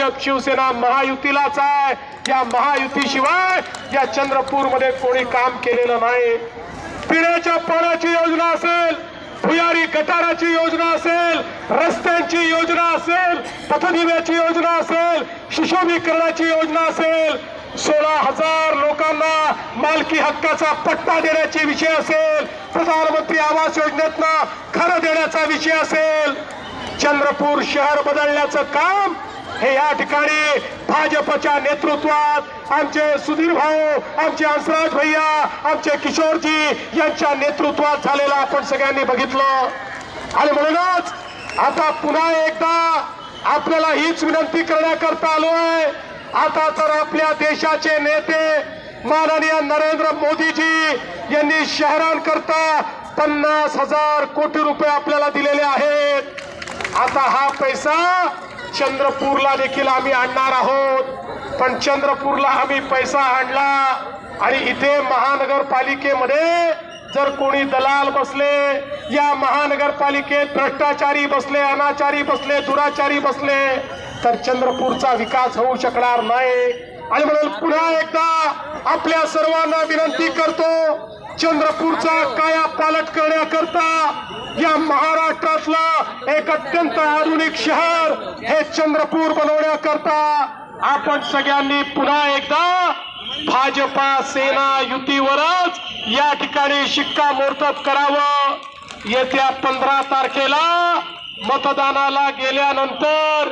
भविष्यात शिवसेना महायुतीलाच आहे। या महायुतीशिवाय या चंद्रपूरमध्ये कोणी काम केलेलं नाही। पिण्याच्या पाण्याची योजना असेल, भुयारी गटाराची योजना असेल, रस्त्यांची योजना असेल, पथदिव्याची योजना असेल, सुशोभीकरणाची योजना असेल, 16,000 लोकांना मालकी हक्काचा पट्टा देण्याची विषय असेल, प्रधानमंत्री आवास योजनेतनं घरं देण्याचा विषय असेल, चंद्रपूर शहर बदलण्याचं काम हे या ठिकाणी भाजपच्या नेतृत्वात आमचे सुधीर भाऊ, आमचे हंसराज भैया, आमचे किशोरजी यांच्या नेतृत्वात झालेलं आपण सगळ्यांनी बघितलं। आणि म्हणूनच आता पुन्हा एकदा आपल्याला हीच विनंती करण्याकरता आलो आहे। आता तर आपल्या देशाचे नेते माननीय नरेंद्र मोदीजी यांनी शहरांकरता 50,000 कोटी रुपये आपल्याला दिलेले आहेत। आता हा पैसा चंद्रपूरला देखील आम्ही आणणार आहोत। पण चंद्रपूरला आम्ही पैसा आणला आणि इथे महानगरपालिकेमध्ये जर कोणी दलाल बसले, या महानगरपालिकेत भ्रष्टाचारी बसले, अनाचारी बसले, दुराचारी बसले, तर चंद्रपूरचा विकास होऊ शकणार नाही। आणि म्हणून पुन्हा एकदा आपल्या सर्वांना विनंती करतो, चंद्रपूरचा कायापालट करण्याकरता या महाराष्ट्रातलं एक अत्यंत आधुनिक शहर हे चंद्रपूर बनवण्याकरता आपण सगळ्यांनी पुन्हा एकदा भाजपा सेना युतीवरच या ठिकाणी शिक्कामोर्तब करावं। येत्या 15 तारखेला मतदानाला गेल्यानंतर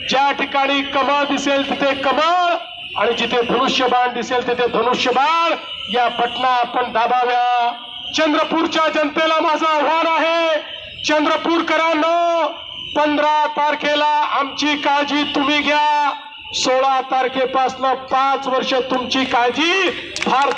ज्या ठिकाणी कमळ दिसेल तिथे कमळ आणि जिथे धनुष्यबाण दिसेल तिथे धनुष्यबाण या बटना आपण दाबाव्या। चंद्रपूरच्या जनतेला माझं आव्हान आहे, चंद्रपूरकरांनो 15 तारखेला आमची काळजी तुम्ही घ्या, 16 तारखेपासून 5 वर्ष तुमची काळजी भारतीय